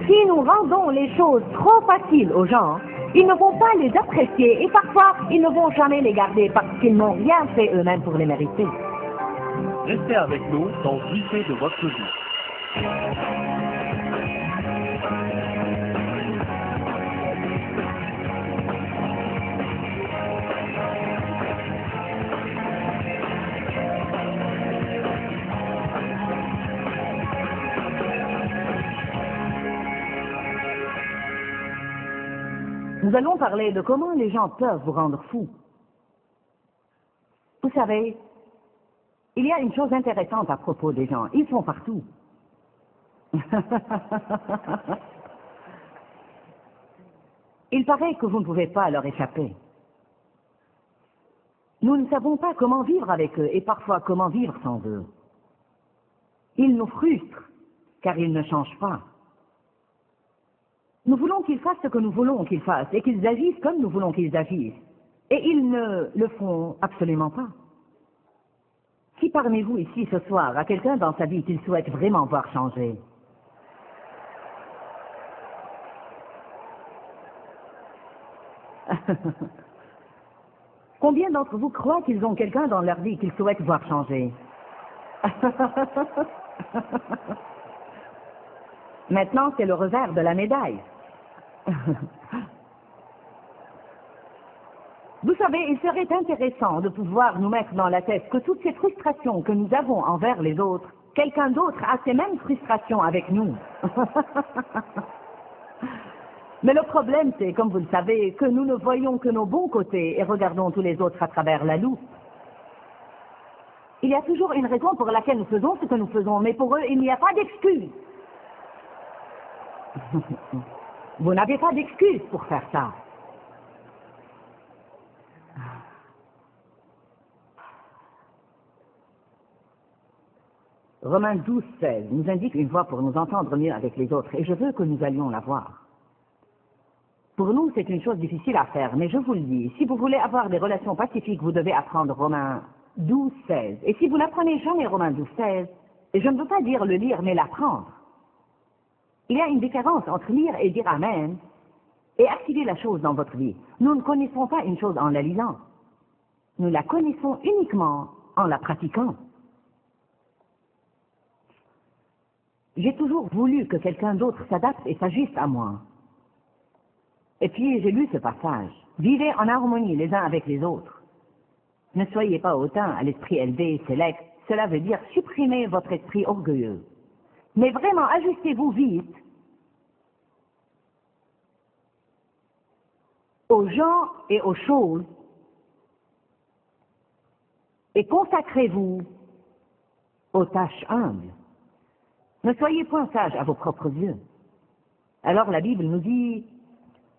Si nous rendons les choses trop faciles aux gens, ils ne vont pas les apprécier et parfois ils ne vont jamais les garder parce qu'ils n'ont rien fait eux-mêmes pour les mériter. Restez avec nous dans Buffet de votre vie. Nous allons parler de comment les gens peuvent vous rendre fou. Vous savez, il y a une chose intéressante à propos des gens. Ils sont partout. Il paraît que vous ne pouvez pas leur échapper. Nous ne savons pas comment vivre avec eux et parfois comment vivre sans eux. Ils nous frustrent car ils ne changent pas. Nous voulons qu'ils fassent ce que nous voulons qu'ils fassent et qu'ils agissent comme nous voulons qu'ils agissent. Et ils ne le font absolument pas. Qui parmi vous ici ce soir a quelqu'un dans sa vie qu'il souhaite vraiment voir changer? Combien d'entre vous croient qu'ils ont quelqu'un dans leur vie qu'ils souhaitent voir changer? Maintenant, c'est le revers de la médaille. Vous savez, il serait intéressant de pouvoir nous mettre dans la tête que toutes ces frustrations que nous avons envers les autres, quelqu'un d'autre a ces mêmes frustrations avec nous. Mais le problème, c'est, comme vous le savez, que nous ne voyons que nos bons côtés et regardons tous les autres à travers la loupe. Il y a toujours une raison pour laquelle nous faisons ce que nous faisons, mais pour eux, il n'y a pas d'excuse. Vous n'avez pas d'excuse pour faire ça. Romains 12, 16 nous indique une voie pour nous entendre mieux avec les autres, et je veux que nous allions la voir. Pour nous, c'est une chose difficile à faire, mais je vous le dis, si vous voulez avoir des relations pacifiques, vous devez apprendre Romains 12, 16. Et si vous n'apprenez jamais Romains 12, 16, et je ne veux pas dire le lire, mais l'apprendre. Il y a une différence entre lire et dire Amen et activer la chose dans votre vie. Nous ne connaissons pas une chose en la lisant. Nous la connaissons uniquement en la pratiquant. J'ai toujours voulu que quelqu'un d'autre s'adapte et s'ajuste à moi. Et puis j'ai lu ce passage. Vivez en harmonie les uns avec les autres. Ne soyez pas hautain à l'esprit élevé, sélect. Cela veut dire supprimer votre esprit orgueilleux. Mais vraiment, ajustez-vous vite aux gens et aux choses et consacrez-vous aux tâches humbles. Ne soyez point sages à vos propres yeux. Alors la Bible nous dit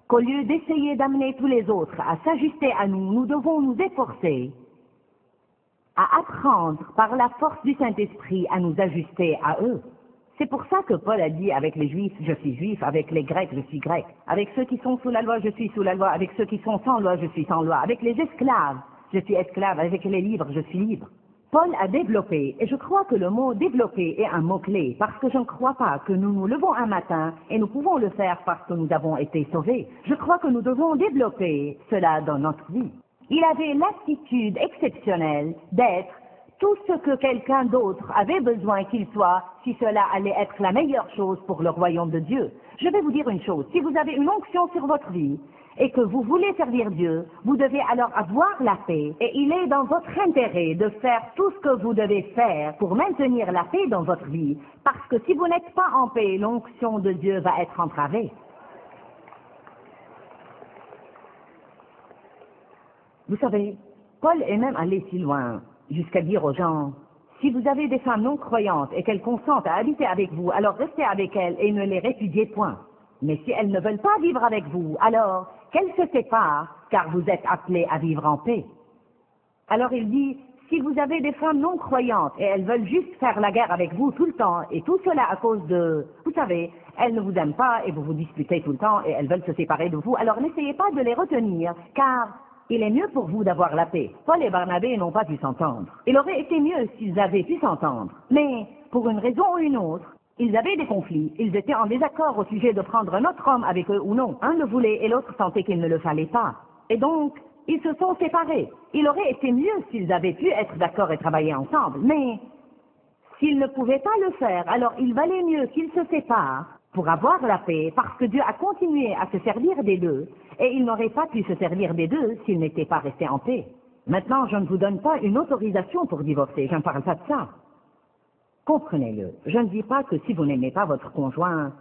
qu'au lieu d'essayer d'amener tous les autres à s'ajuster à nous, nous devons nous efforcer à apprendre par la force du Saint-Esprit à nous ajuster à eux. C'est pour ça que Paul a dit avec les Juifs, je suis Juif, avec les Grecs, je suis Grec, avec ceux qui sont sous la loi, je suis sous la loi, avec ceux qui sont sans loi, je suis sans loi, avec les esclaves, je suis esclave, avec les libres, je suis libre. Paul a développé, et je crois que le mot développer est un mot-clé, parce que je ne crois pas que nous nous levons un matin et nous pouvons le faire parce que nous avons été sauvés. Je crois que nous devons développer cela dans notre vie. Il avait l'attitude exceptionnelle d'être tout ce que quelqu'un d'autre avait besoin qu'il soit, si cela allait être la meilleure chose pour le royaume de Dieu. Je vais vous dire une chose, si vous avez une onction sur votre vie, et que vous voulez servir Dieu, vous devez alors avoir la paix, et il est dans votre intérêt de faire tout ce que vous devez faire pour maintenir la paix dans votre vie, parce que si vous n'êtes pas en paix, l'onction de Dieu va être entravée. Vous savez, Paul est même allé si loin, jusqu'à dire aux gens, si vous avez des femmes non croyantes et qu'elles consentent à habiter avec vous, alors restez avec elles et ne les répudiez point. Mais si elles ne veulent pas vivre avec vous, alors qu'elles se séparent, car vous êtes appelés à vivre en paix. Alors il dit, si vous avez des femmes non croyantes et elles veulent juste faire la guerre avec vous tout le temps, et tout cela à cause de, vous savez, elles ne vous aiment pas et vous vous disputez tout le temps et elles veulent se séparer de vous, alors n'essayez pas de les retenir, car il est mieux pour vous d'avoir la paix. Paul et Barnabé n'ont pas pu s'entendre. Il aurait été mieux s'ils avaient pu s'entendre. Mais, pour une raison ou une autre, Ils avaient des conflits, ils étaient en désaccord au sujet de prendre un autre homme avec eux ou non. Un le voulait et l'autre sentait qu'il ne le fallait pas. Et donc, ils se sont séparés. Il aurait été mieux s'ils avaient pu être d'accord et travailler ensemble, mais s'ils ne pouvaient pas le faire, alors il valait mieux qu'ils se séparent pour avoir la paix, parce que Dieu a continué à se servir des deux, et il n'aurait pas pu se servir des deux s'ils n'étaient pas restés en paix. Maintenant, je ne vous donne pas une autorisation pour divorcer, je ne parle pas de ça. Comprenez-le, je ne dis pas que si vous n'aimez pas votre conjoint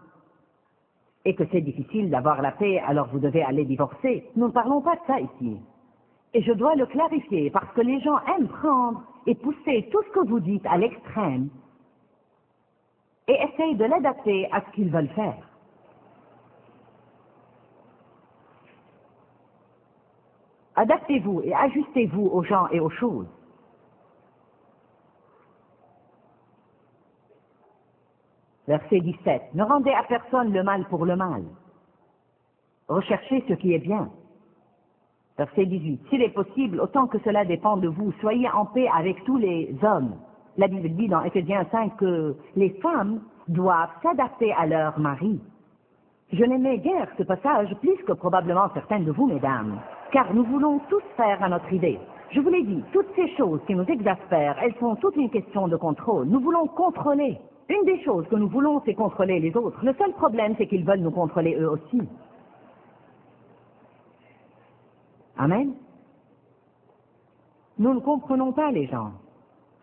et que c'est difficile d'avoir la paix, alors vous devez aller divorcer. Nous ne parlons pas de ça ici. Et je dois le clarifier parce que les gens aiment prendre et pousser tout ce que vous dites à l'extrême et essayent de l'adapter à ce qu'ils veulent faire. Adaptez-vous et ajustez-vous aux gens et aux choses. Verset 17. Ne rendez à personne le mal pour le mal. Recherchez ce qui est bien. Verset 18. S'il est possible, autant que cela dépend de vous, soyez en paix avec tous les hommes. La Bible dit dans Éphésiens 5 que les femmes doivent s'adapter à leur mari. Je n'aimais guère ce passage plus que probablement certaines de vous, mesdames, car nous voulons tous faire à notre idée. Je vous l'ai dit, toutes ces choses qui nous exaspèrent, elles sont toutes une question de contrôle. Nous voulons contrôler. Une des choses que nous voulons, c'est contrôler les autres. Le seul problème, c'est qu'ils veulent nous contrôler eux aussi. Amen. Nous ne comprenons pas les gens.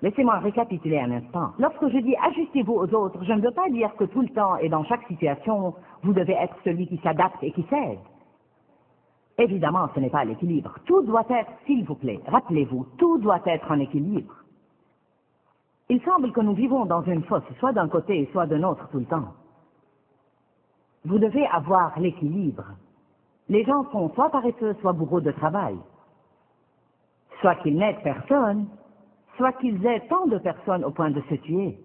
Laissez-moi récapituler un instant. Lorsque je dis ajustez-vous aux autres, je ne veux pas dire que tout le temps et dans chaque situation, vous devez être celui qui s'adapte et qui cède. Évidemment, ce n'est pas l'équilibre. Tout doit être, s'il vous plaît, rappelez-vous, tout doit être en équilibre. Il semble que nous vivons dans une fosse, soit d'un côté, soit de l'autre tout le temps. Vous devez avoir l'équilibre. Les gens sont soit paresseux, soit bourreaux de travail. Soit qu'ils n'aident personne, soit qu'ils aident tant de personnes au point de se tuer.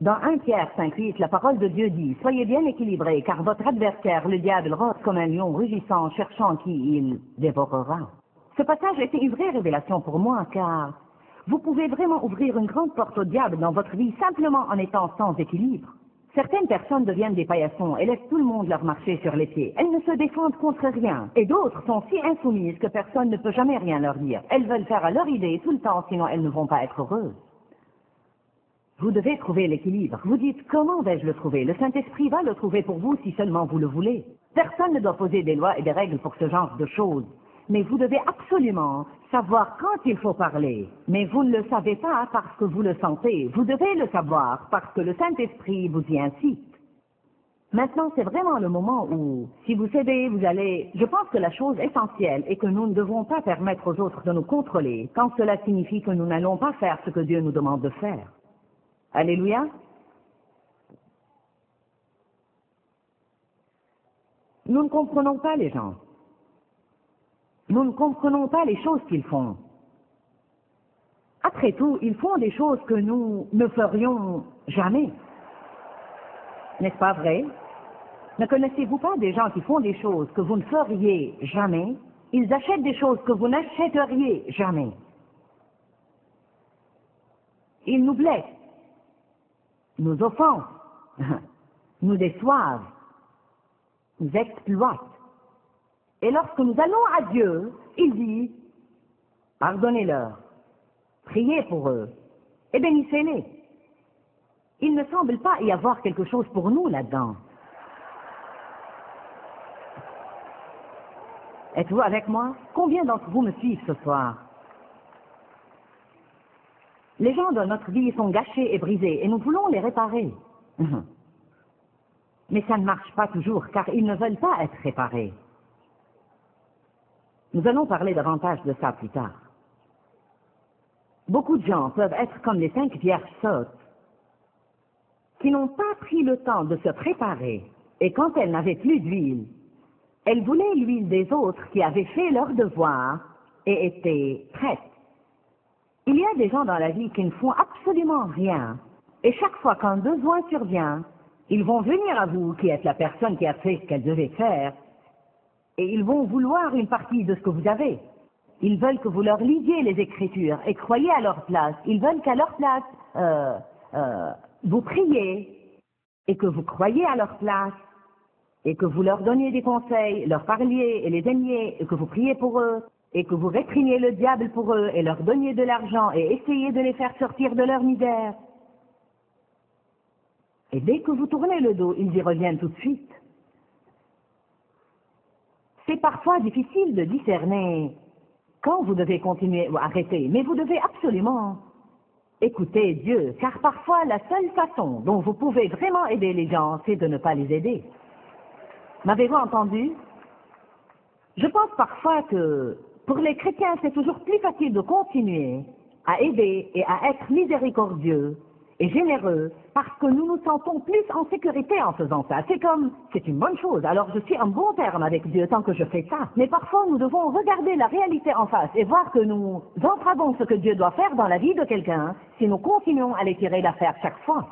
Dans 1 Pierre 5:8, la parole de Dieu dit « Soyez bien équilibrés, car votre adversaire, le diable, rôde comme un lion rugissant, cherchant qui il dévorera. » Ce passage était une vraie révélation pour moi, car vous pouvez vraiment ouvrir une grande porte au diable dans votre vie simplement en étant sans équilibre. Certaines personnes deviennent des paillassons et laissent tout le monde leur marcher sur les pieds. Elles ne se défendent contre rien. Et d'autres sont si insoumises que personne ne peut jamais rien leur dire. Elles veulent faire à leur idée tout le temps, sinon elles ne vont pas être heureuses. Vous devez trouver l'équilibre. Vous dites, comment vais-je le trouver? Le Saint-Esprit va le trouver pour vous si seulement vous le voulez. Personne ne doit poser des lois et des règles pour ce genre de choses. Mais vous devez absolument savoir quand il faut parler. Mais vous ne le savez pas parce que vous le sentez. Vous devez le savoir parce que le Saint-Esprit vous y incite. Maintenant, c'est vraiment le moment où, si vous cédez, vous allez... Je pense que la chose essentielle est que nous ne devons pas permettre aux autres de nous contrôler quand cela signifie que nous n'allons pas faire ce que Dieu nous demande de faire. Alléluia. Nous ne comprenons pas les gens. Nous ne comprenons pas les choses qu'ils font. Après tout, ils font des choses que nous ne ferions jamais. N'est-ce pas vrai? Ne connaissez-vous pas des gens qui font des choses que vous ne feriez jamais? Ils achètent des choses que vous n'achèteriez jamais. Ils nous blessent, nous offensent, nous déçoivent, nous exploitent. Et lorsque nous allons à Dieu, il dit, pardonnez-leur, priez pour eux et bénissez-les. Il ne semble pas y avoir quelque chose pour nous là-dedans. Êtes-vous avec moi? Combien d'entre vous me suivent ce soir? Les gens de notre vie sont gâchés et brisés et nous voulons les réparer. Mais ça ne marche pas toujours car ils ne veulent pas être réparés. Nous allons parler davantage de ça plus tard. Beaucoup de gens peuvent être comme les 5 vierges sottes qui n'ont pas pris le temps de se préparer et quand elles n'avaient plus d'huile, elles voulaient l'huile des autres qui avaient fait leur devoir et étaient prêtes. Il y a des gens dans la vie qui ne font absolument rien et chaque fois qu'un besoin survient, ils vont venir à vous qui êtes la personne qui a fait ce qu'elle devait faire et ils vont vouloir une partie de ce que vous avez. Ils veulent que vous leur lisiez les Écritures et croyez à leur place. Ils veulent qu'à leur place, vous priez et que vous croyez à leur place et que vous leur donniez des conseils, leur parliez et les aimiez et que vous priez pour eux et que vous réprimiez le diable pour eux et leur donniez de l'argent et essayez de les faire sortir de leur misère. Et dès que vous tournez le dos, ils y reviennent tout de suite. C'est parfois difficile de discerner quand vous devez continuer ou arrêter, mais vous devez absolument écouter Dieu, car parfois la seule façon dont vous pouvez vraiment aider les gens, c'est de ne pas les aider. M'avez-vous entendu? Je pense parfois que pour les chrétiens, c'est toujours plus facile de continuer à aider et à être miséricordieux et généreux parce que nous nous sentons plus en sécurité en faisant ça. C'est une bonne chose, alors je suis en bon terme avec Dieu tant que je fais ça. Mais parfois, nous devons regarder la réalité en face et voir que nous entravons ce que Dieu doit faire dans la vie de quelqu'un si nous continuons à les tirer d'affaire chaque fois.